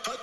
What's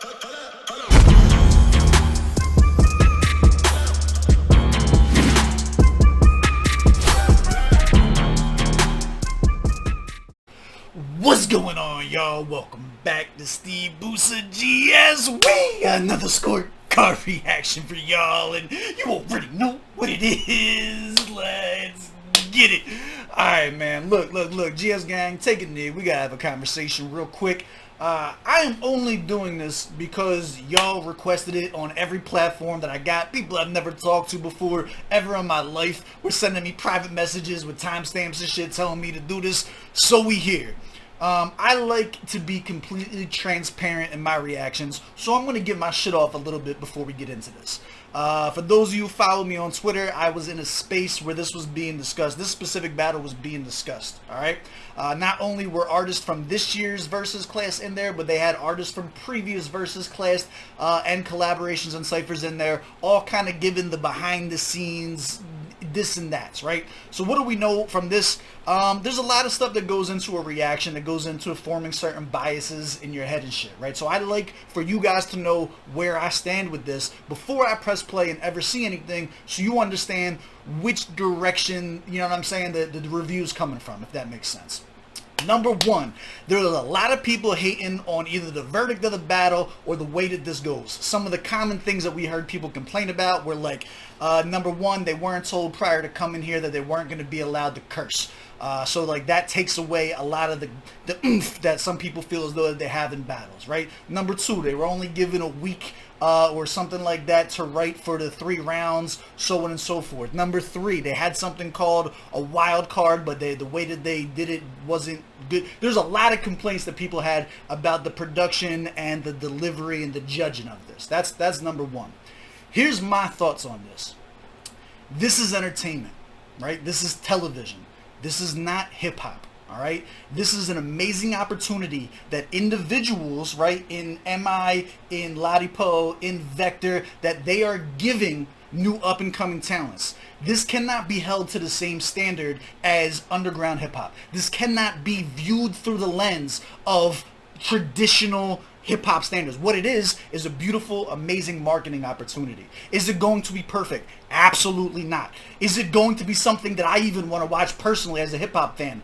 going on, y'all? Welcome back to SteveBussaGS. We got another scorecard reaction for y'all, and you already know what it is. Let's get it. Alright, man. Look. GSGang, take it in. We gotta have a conversation real quick. I am only doing this because y'all requested it on every platform that I got. People I've never talked to before ever in my life were sending me private messages with timestamps and shit telling me to do this, so we here. I like to be completely transparent in my reactions, so I'm going to get my shit off a little bit before we get into this. For those of you who follow me on Twitter, I was in a space where this was being discussed. This specific battle was being discussed, alright? Not only were artists from this year's Versus class in there, but they had artists from previous Versus class and collaborations and ciphers in there, all kind of giving the behind the scenes this and that, right? So what do we know from this? There's a lot of stuff that goes into a reaction, that goes into forming certain biases in your head and shit, right? So I'd like for you guys to know where I stand with this before I press play and ever see anything, so you understand which direction, you know what I'm saying, the review's coming from, if that makes sense. Number one, there are a lot of people hating on either the verdict of the battle or the way that this goes. Some of the common things that we heard people complain about were like, number one, they weren't told prior to coming here that they weren't going to be allowed to curse. So like that takes away a lot of the oomph that some people feel as though they have in battles, right? Number two, they were only given a week or something like that to write for the 3 rounds, so on and so forth. Number three, they had something called a wild card, but the way that they did it wasn't good. There's a lot of complaints that people had about the production and the delivery and the judging of this. That's number one. Here's my thoughts on this. This is entertainment, right? This is television. This is not hip-hop. All right, this is an amazing opportunity that individuals, right, in MI, in Ladipo, in Vector, that they are giving new up-and-coming talents. This cannot be held to the same standard as underground hip-hop. This cannot be viewed through the lens of traditional hip-hop standards. What it is a beautiful, amazing marketing opportunity. Is it going to be perfect? Absolutely not. Is it going to be something that I even want to watch personally as a hip-hop fan?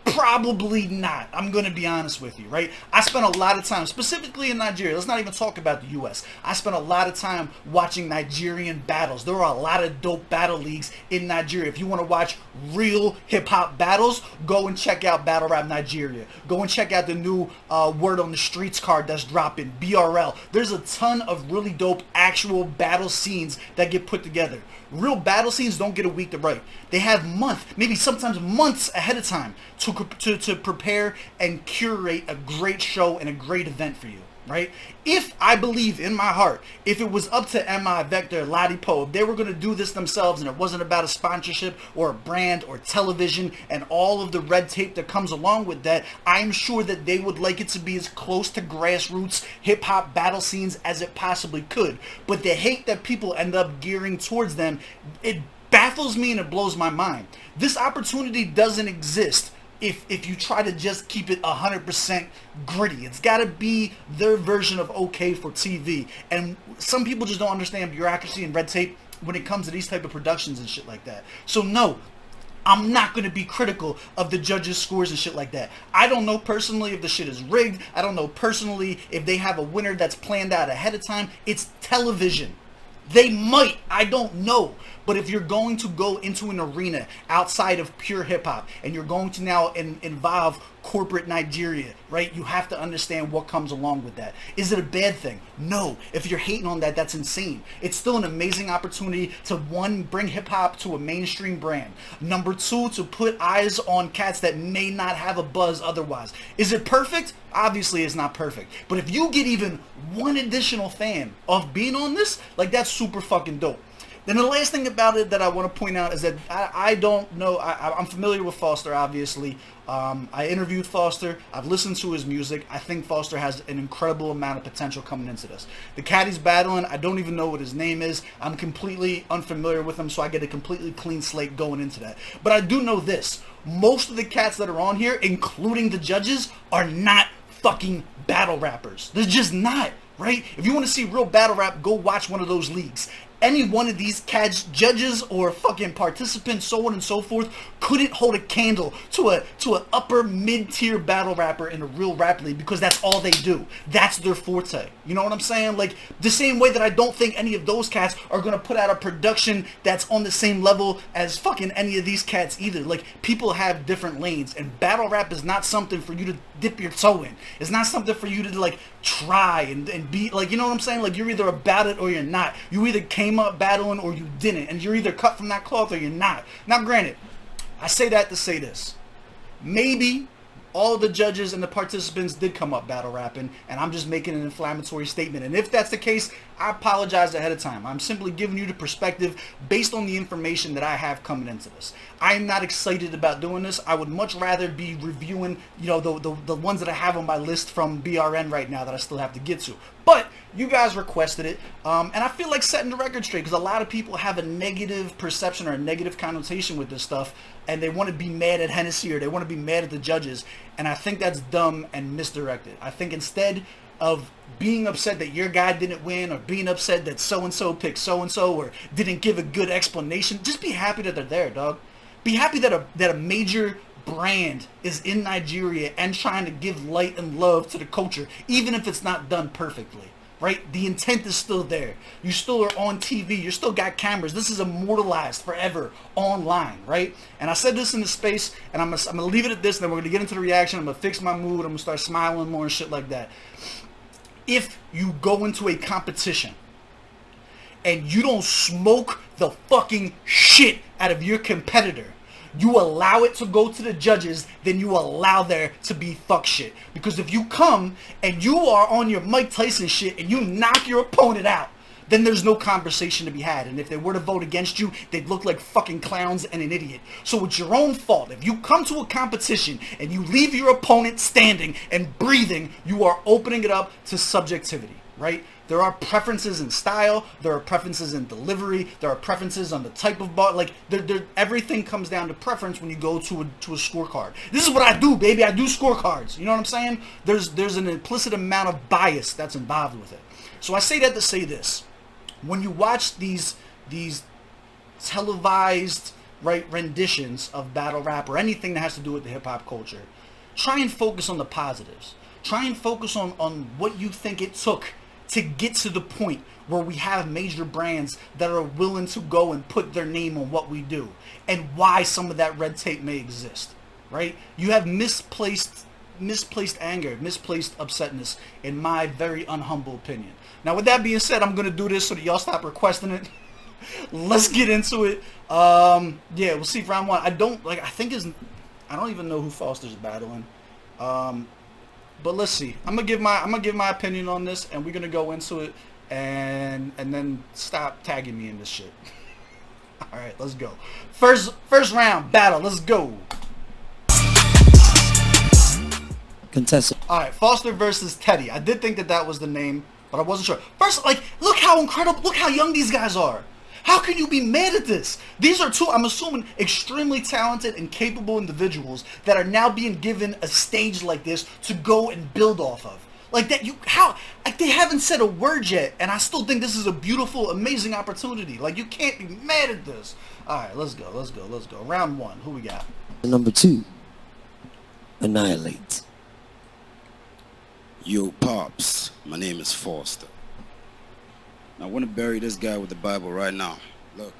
Probably not. I'm going to be honest with you, right? I spent a lot of time, specifically in Nigeria. Let's not even talk about the U.S. I spent a lot of time watching Nigerian battles. There are a lot of dope battle leagues in Nigeria. If you want to watch real hip-hop battles, go and check out Battle Rap Nigeria. Go and check out the new Word on the Streets card that's dropping, BRL. There's a ton of really dope actual battle scenes that get put together. Real battle scenes don't get a week to write. They have months, maybe sometimes months ahead of time to prepare and curate a great show and a great event for you, right? If I believe in my heart, if it was up to MI, Vector, Ladipo, if they were going to do this themselves and it wasn't about a sponsorship or a brand or television and all of the red tape that comes along with that, I'm sure that they would like it to be as close to grassroots hip-hop battle scenes as it possibly could. But the hate that people end up gearing towards them, it baffles me and it blows my mind. This opportunity doesn't exist if you try to just keep it 100% gritty. It's got to be their version of okay for TV. And some people just don't understand bureaucracy and red tape when it comes to these type of productions and shit like that. So no, I'm not going to be critical of the judges' scores and shit like that. I don't know personally if the shit is rigged. I don't know personally if they have a winner that's planned out ahead of time. It's television. They might, I don't know. But if you're going to go into an arena outside of pure hip-hop and you're going to now involve corporate Nigeria, right, you have to understand what comes along with that. Is it a bad thing? No. If you're hating on that, that's insane. It's still an amazing opportunity to, one, bring hip-hop to a mainstream brand. Number two, to put eyes on cats that may not have a buzz otherwise. Is it perfect? Obviously, it's not perfect. But if you get even one additional fan of being on this, like, that's super fucking dope. Then the last thing about it that I want to point out is that I don't know, I'm familiar with Fozter, obviously. I interviewed Fozter. I've listened to his music. I think Fozter has an incredible amount of potential coming into this. The cat he's battling, I don't even know what his name is. I'm completely unfamiliar with him, so I get a completely clean slate going into that. But I do know this. Most of the cats that are on here, including the judges, are not fucking battle rappers. There's just not, right? If you want to see real battle rap, go watch one of those leagues. Any one of these cats, judges or fucking participants, so on and so forth, couldn't hold a candle to an upper mid-tier battle rapper in a real rap league, because that's all they do. That's their forte. You know what I'm saying? Like, the same way that I don't think any of those cats are gonna put out a production that's on the same level as fucking any of these cats either. Like, people have different lanes, and battle rap is not something for you to dip your toe in. It's not something for you to, like, try and be, like, you know what I'm saying? Like, you're either about it or you're not. You either came up battling or you didn't, and you're either cut from that cloth or you're not. Now, granted, I say that to say this. Maybe all the judges and the participants did come up battle rapping, and I'm just making an inflammatory statement. And if that's the case, I apologize ahead of time. I'm simply giving you the perspective based on the information that I have coming into this. I'm not excited about doing this. I would much rather be reviewing, you know, the ones that I have on my list from BRN right now that I still have to get to. But you guys requested it, and I feel like setting the record straight, because a lot of people have a negative perception or a negative connotation with this stuff, and they want to be mad at Hennessy or they want to be mad at the judges, and I think that's dumb and misdirected. I think instead of being upset that your guy didn't win, or being upset that so-and-so picked so-and-so, or didn't give a good explanation, just be happy that they're there, dog. Be happy that a major brand is in Nigeria and trying to give light and love to the culture, even if it's not done perfectly, right? The intent is still there. You still are on TV. You still got cameras. This is immortalized forever online, right? And I said this in the space, and I'm gonna leave it at this, and then we're gonna get into the reaction. I'm gonna fix my mood. I'm gonna start smiling more and shit like that. If you go into a competition and you don't smoke the fucking shit out of your competitor, you allow it to go to the judges, then you allow there to be fuck shit. Because if you come and you are on your Mike Tyson shit and you knock your opponent out, then there's no conversation to be had. And if they were to vote against you, they'd look like fucking clowns and an idiot. So it's your own fault. If you come to a competition and you leave your opponent standing and breathing, you are opening it up to subjectivity, right? There are preferences in style, there are preferences in delivery, there are preferences on the type of bar. Like, everything comes down to preference when you go to a scorecard. This is what I do, baby. I do scorecards. You know what I'm saying? There's an implicit amount of bias that's involved with it. So I say that to say this. When you watch these televised, right, renditions of battle rap or anything that has to do with the hip-hop culture, try and focus on the positives. Try and focus on what you think it took to get to the point where we have major brands that are willing to go and put their name on what we do, and why some of that red tape may exist, right? You have misplaced anger, misplaced upsetness, in my very unhumble opinion. Now, with that being said, I'm going to do this so that y'all stop requesting it. Let's get into it. Yeah, we'll see if round one. I don't even know who Fozter's battling. But let's see. I'm gonna give my opinion on this, and we're gonna go into it, and then stop tagging me in this shit. All right, let's go. First round battle. Let's go. Contestant. All right, Fozter versus Teddy. I did think that was the name, but I wasn't sure. First, like, look how incredible, look how young these guys are. How can you be mad at this? These are two, I'm assuming, extremely talented and capable individuals that are now being given a stage like this to go and build off of. Like that, like they haven't said a word yet, and I still think this is a beautiful, amazing opportunity. Like, you can't be mad at this. All right, let's go. Round one, who we got? Number 2, Annihilate. Yo, Pops, my name is Fozter. I want to bury this guy with the Bible right now. Look,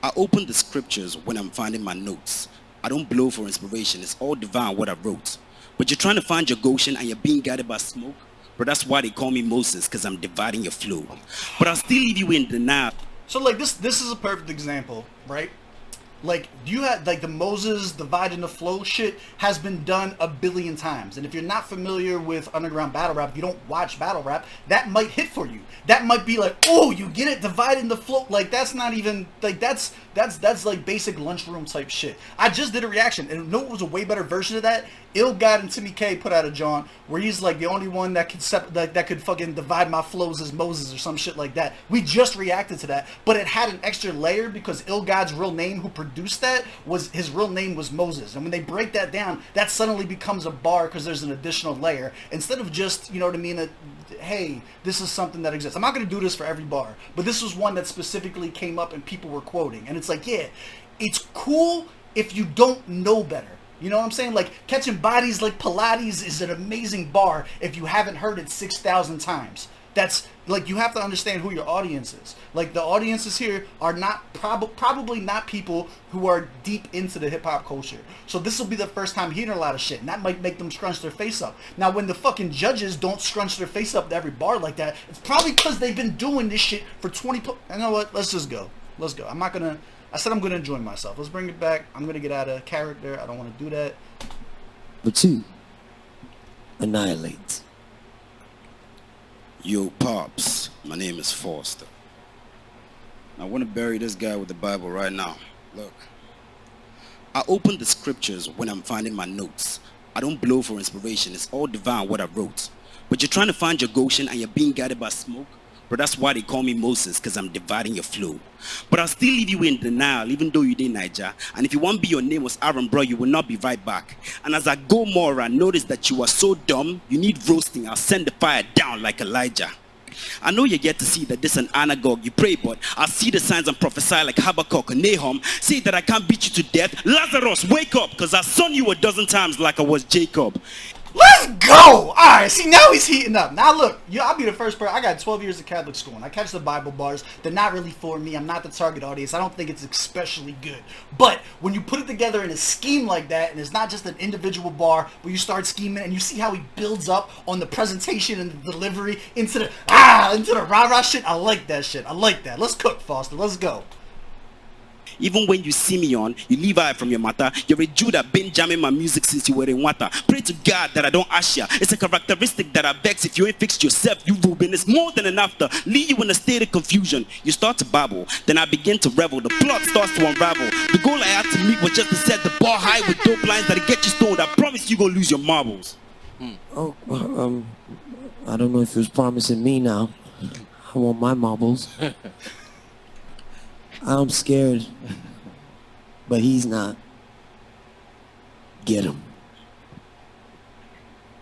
I open the scriptures when I'm finding my notes. I don't blow for inspiration. It's all divine what I wrote. But you're trying to find your Goshen and you're being guided by smoke. But that's why they call me Moses, because I'm dividing your flow. But I'll still leave you in denial. So, like, this is a perfect example, right? Like, you had, like, the Moses dividing the flow shit has been done a billion times. And if you're not familiar with underground battle rap, if you don't watch battle rap, that might hit for you. That might be like, oh, you get it, dividing the flow. Like, that's not even, like, that's like basic lunchroom type shit. I just did a reaction, and no, it was a way better version of that. Ill God and Timmy K put out a John where he's like, the only one that could that could fucking divide my flows is Moses or some shit like that. We just reacted to that, but it had an extra layer because Ill God's real name, who produced that was his real name was Moses. And when they break that down, that suddenly becomes a bar because there's an additional layer. Instead of just, you know what I mean, hey, this is something that exists. I'm not going to do this for every bar, but this was one that specifically came up and people were quoting. And it's like, yeah, it's cool if you don't know better. You know what I'm saying? Like, catching bodies like Pilates is an amazing bar if you haven't heard it 6,000 times. That's, like, you have to understand who your audience is. Like, the audiences here are not, probably not people who are deep into the hip-hop culture. So this will be the first time hearing a lot of shit, and that might make them scrunch their face up. Now, when the fucking judges don't scrunch their face up to every bar like that, it's probably because they've been doing this shit for 20... You know what? Let's just go. Let's go. I'm not gonna... I said I'm gonna enjoy myself. Let's bring it back. I'm gonna get out of character. I don't want to do that. Number 2. Annihilate. Yo, Pops, my name is Fozter. I want to bury this guy with the Bible right now. Look, I open the scriptures when I'm finding my notes. I don't blow for inspiration. It's all divine what I wrote. But you're trying to find your Goshen and you're being guided by smoke. But that's why they call me Moses, because I'm dividing your flow. But I'll still leave you in denial, even though you did Niger. And if you want to be your name was Aaron, bro, you will not be right back. And as I go more, I notice that you are so dumb, you need roasting. I'll send the fire down like Elijah. I know you get to see that this is an anagogue. You pray, but I see the signs and prophesy like Habakkuk and Nahum. Say that I can't beat you to death. Lazarus, wake up, because I son you a dozen times like I was Jacob. Let's go! Alright, see, now he's heating up. Now look, I'll be the first person. I got 12 years of Catholic school, and I catch the Bible bars. They're not really for me. I'm not the target audience. I don't think it's especially good. But when you put it together in a scheme like that, and it's not just an individual bar where you start scheming, and you see how he builds up on the presentation and the delivery into the rah-rah shit, I like that shit. I like that. Let's cook, Fozter. Let's go. Even when you see me on, you leave out from your matter. You're a Jew that been jamming my music since you were in water. Pray to God that I don't ask ya. It's a characteristic that I vex. If you ain't fixed yourself, you Ruben. It's more than enough to leave you in a state of confusion. You start to babble, then I begin to revel. The plot starts to unravel. The goal I had to meet was just to set the bar high with dope lines that'll get you stoned. I promise you gonna lose your marbles. Oh, I don't know if he was promising me now. I want my marbles. I'm scared, but he's not. Get him.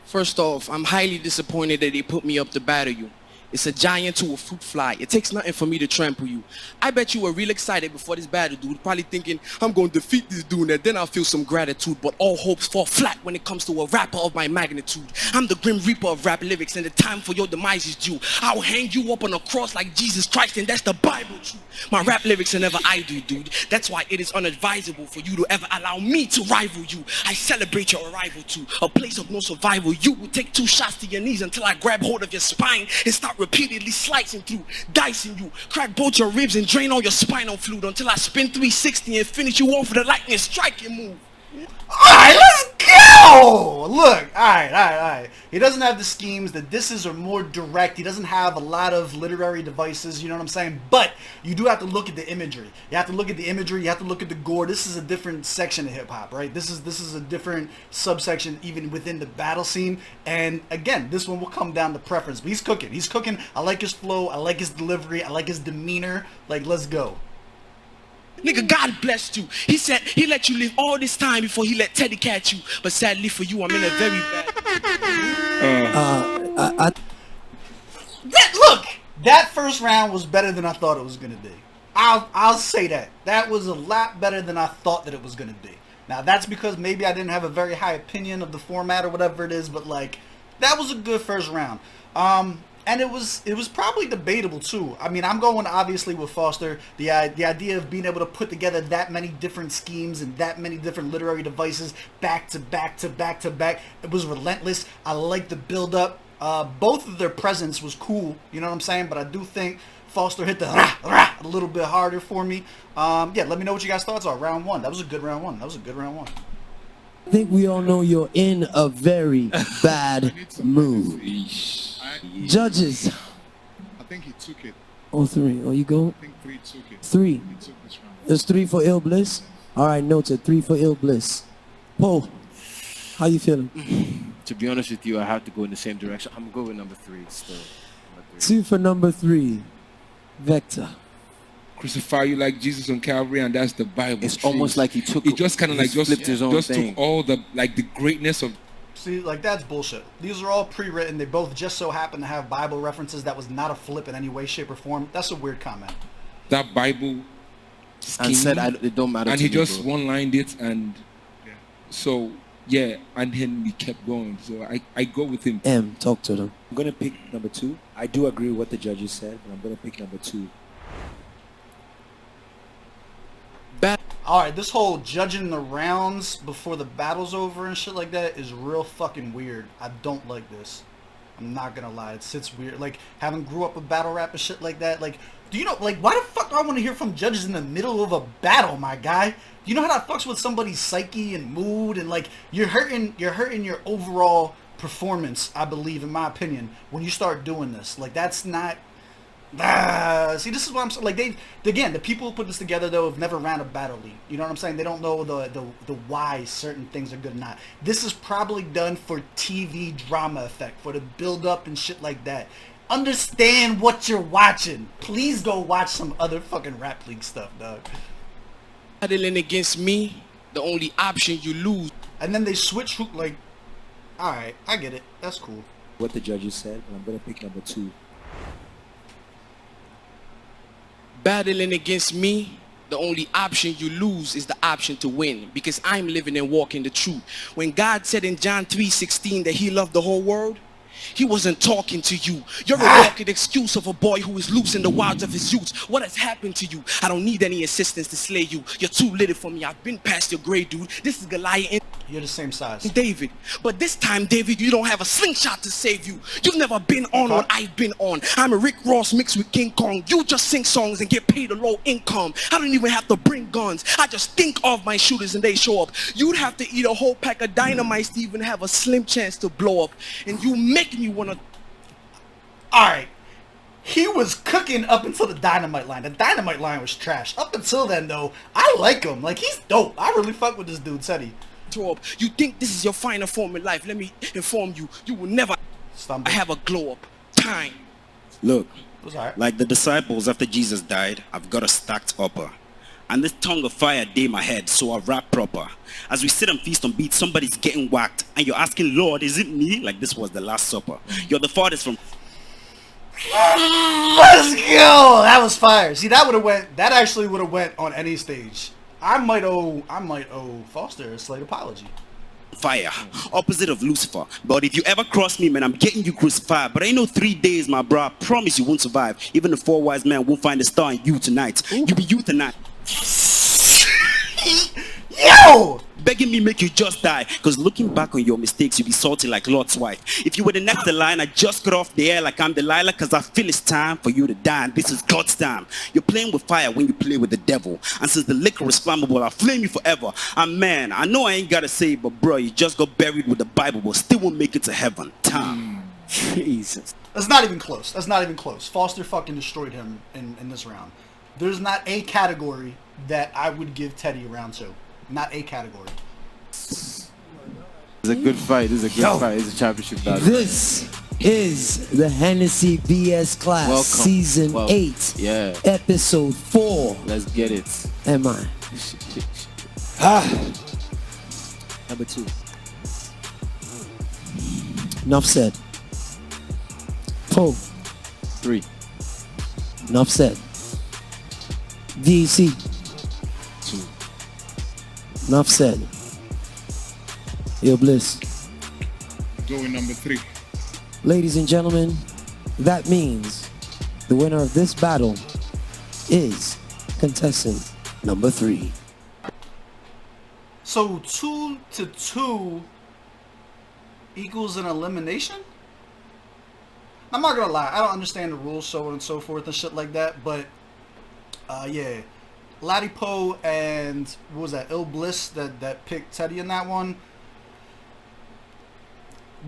First off, I'm highly disappointed that they put me up to battle you. It's a giant to a fruit fly. It takes nothing for me to trample you. I bet you were real excited before this battle, dude. Probably thinking, I'm going to defeat this dude and then I'll feel some gratitude. But all hopes fall flat when it comes to a rapper of my magnitude. I'm the grim reaper of rap lyrics and the time for your demise is due. I'll hang you up on a cross like Jesus Christ and that's the Bible truth. My rap lyrics are never idle, dude. That's why it is unadvisable for you to ever allow me to rival you. I celebrate your arrival to a place of no survival. You will take 2 shots to your knees until I grab hold of your spine and start repeatedly slicing through, dicing you, crack both your ribs and drain all your spinal fluid until I spin 360 and finish you off with a lightning striking move. Alright, let's go! Look, alright. He doesn't have the schemes. The disses are more direct. He doesn't have a lot of literary devices, you know what I'm saying? But you do have to look at the imagery. You have to look at the imagery. You have to look at the gore. This is a different section of hip-hop, right? This is a different subsection even within the battle scene. And again, this one will come down to preference. But he's cooking. He's cooking. I like his flow. I like his delivery. I like his demeanor. Like, let's go. Nigga, God blessed you. He said he let you live all this time before he let Teddy catch you. But sadly for you, I'm in a very bad... Look, that first round was better than I thought it was going to be. I'll say that. That was a lot better than I thought that it was going to be. Now, that's because maybe I didn't have a very high opinion of the format or whatever it is, but, like, that was a good first round. And it was probably debatable too. I mean, I'm going obviously with Fozter. The idea of being able to put together that many different schemes and that many different literary devices back to back to back to back. It was relentless. I like the build up. Both of their presence was cool. You know what I'm saying? But I do think Fozter hit the a little bit harder for me. Yeah, let me know what you guys' thoughts are. Round 1. That was a good round 1. I think we all know you're in a very bad mood. Judges. I think he took it. Oh, 3. Oh, you go? I think 3 took it. 3. He took this round. There's 3 for Ill Bliss. All right, noted. 3 for Ill Bliss. Poe, how you feeling? To be honest with you, I have to go in the same direction. I'm going number 3 still. 2 for number 3. Vector. crucify you like Jesus on Calvary, and that's the Bible. It's truth. almost like he took. He just kind of like flipped his own thing. took all the the greatness of. See, like, that's bullshit. These are all pre-written. They both just so happen to have Bible references. That was not a flip in any way, shape, or form. That's a weird comment. That Bible scheme, And said, it don't matter. and to he me, just bro. one-lined it, and so yeah, and then he kept going. So I go with him. M, talk to them. I'm gonna pick number 2. I do agree with what the judges said, but I'm gonna pick number 2. Alright, this whole judging the rounds before the battle's over and shit like that is real fucking weird. I don't like this. I'm not gonna lie, it sits weird. Like, having grew up with battle rap and shit like that, like, do you know, like, why the fuck do I want to hear from judges in the middle of a battle, my guy? Do you know how that fucks with somebody's psyche and mood, and like, you're hurting your overall performance, I believe, in my opinion, when you start doing this. Like, that's not... see, this is what I'm saying. Like, again, the people who put this together, though, have never ran a battle league. You know what I'm saying? They don't know the why certain things are good or not. This is probably done for TV drama effect, for the build up and shit like that. Understand what you're watching. Please go watch some other fucking rap league stuff, dog. Battling against me, the only option you lose. And then they switch who, like, alright, I get it. That's cool. What the judges said, but I'm gonna pick number 2. Battling against me, the only option you lose is the option to win, because I'm living and walking the truth. When God said in John 3:16 that he loved the whole world, he wasn't talking to you. You're a walking excuse of a boy who is loose in the wilds of his youth. What has happened to you? I don't need any assistance to slay you. You're too little for me. I've been past your grade, dude. This is Goliath You're the same size. and David. But this time, David, you don't have a slingshot to save you. You've never been on what I've been on. I'm a Rick Ross mixed with King Kong. You just sing songs and get paid a low income. I don't even have to bring guns. I just think of my shooters and they show up. You'd have to eat a whole pack of dynamite to even have a slim chance to blow up. And you make me want to... Alright. He was cooking up until the dynamite line. The dynamite line was trash. Up until then, though, I like him. Like, he's dope. I really fuck with this dude, Teddy. Up. You think this is your final form in life? Let me inform you. You will never have a glow up time. Look, It was alright. like the disciples after Jesus died, I've got a stacked upper. And this tongue of fire day my head, so I rap proper. As we sit and feast on beats, somebody's getting whacked. And you're asking, Lord, is it me? Like this was the Last Supper. You're the farthest from... Let's go! That was fire. See, that actually would have went on any stage. I might owe Fozter a slight apology. fire, opposite of Lucifer. But if you ever cross me, man, I'm getting you crucified. But ain't no 3 days, my bro. I promise you won't survive. Even the 4 wise men won't find a star in you tonight. You be you tonight. Yo! Begging me make you just die. Cause looking back on your mistakes, you be salty like Lot's wife. If you were the next in line, I just got off the air like I'm Delilah. Cause I feel it's time for you to die, and this is God's time. You're playing with fire when you play with the devil. And since the liquor is flammable, I'll flame you forever. And man, I know I ain't gotta say it, but bro, you just got buried with the Bible, but still won't make it to heaven. Time. Jesus. That's not even close. That's not even close. Fozter fucking destroyed him in this round. There's not a category that I would give Teddy a round to. Not a category. It's a good fight. This is a good fight. It's a championship battle. This is the Hennessy VS class, Welcome. season Welcome. 8, Yeah. episode 4. Let's get it. Am I? Number 2. Enough said. 4. 3. Enough said. VEC. 2. Enough said. Yo, Bliss. Going number 3. Ladies and gentlemen, that means the winner of this battle is contestant number 3. So 2-2 equals an elimination? I'm not gonna lie, I don't understand the rules, so on and so forth and shit like that, but yeah. Latipo and what was that, Ill Bliss that picked Teddy in that one.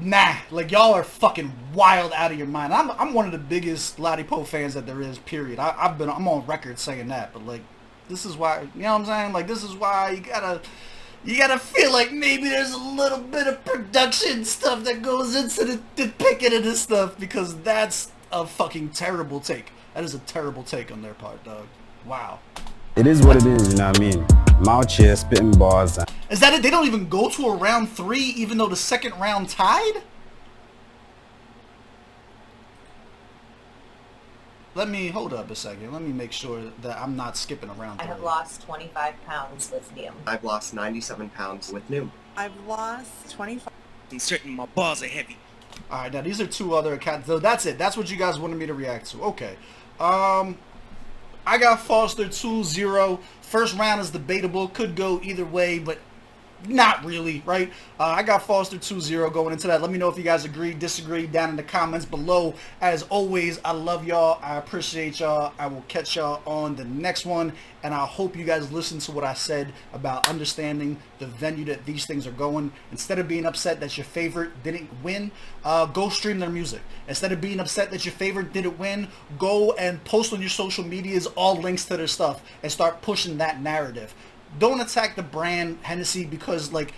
Nah, like y'all are fucking wild out of your mind. I'm one of the biggest Latipo fans that there is, period. I'm on record saying that, but like this is why, you know what I'm saying? Like this is why you gotta feel like maybe there's a little bit of production stuff that goes into the picking of this stuff, because that's a fucking terrible take. That is a terrible take on their part, dog. Wow. It is what it is, you know what I mean? I'm out here spitting bars. Is that it? They don't even go to a round 3 even though the second round tied? Hold up a second. Let me make sure that I'm not skipping around. I have lost 25 pounds with Liam. I've lost 97 pounds with New. I've lost 25. Certainly my balls are heavy. Alright, now these are 2 other accounts. So that's it. That's what you guys wanted me to react to. Okay. I got Fozter 2-0. First round is debatable. Could go either way, but not really, right? I got Fozter 2-0 going into that. Let me know if you guys agree, disagree down in the comments below. As always, I love y'all. I appreciate y'all. I will catch y'all on the next one. And I hope you guys listen to what I said about understanding the venue that these things are going. Instead of being upset that your favorite didn't win, go stream their music. Instead of being upset that your favorite didn't win, go and post on your social medias all links to their stuff and start pushing that narrative. Don't attack the brand Hennessy because like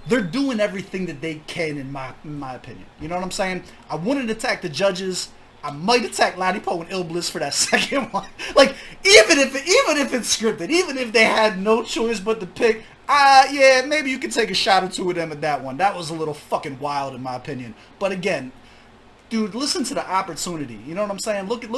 they're doing everything that they can in my opinion. You know what I'm saying? I wouldn't attack the judges. I might attack Ladipo and Ill Bliss for that second one. Like even if it's scripted, even if they had no choice but to pick, yeah, maybe you could take a shot or 2 of them at that one. That was a little fucking wild in my opinion. But again, dude, listen to the opportunity. You know what I'm saying? Look at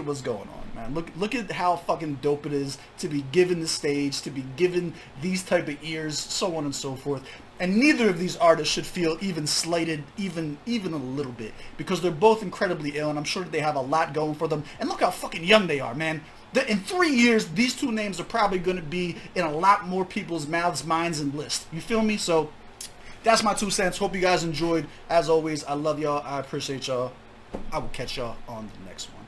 what's going on, man. Look at how fucking dope it is to be given the stage, to be given these type of ears, so on and so forth. And neither of these artists should feel even slighted, even a little bit, because they're both incredibly ill, and I'm sure that they have a lot going for them. And look how fucking young they are, man. In 3 years, these 2 names are probably going to be in a lot more people's mouths, minds, and lists. You feel me? So that's my 2 cents. Hope you guys enjoyed. As always, I love y'all. I appreciate y'all. I will catch y'all on the next one.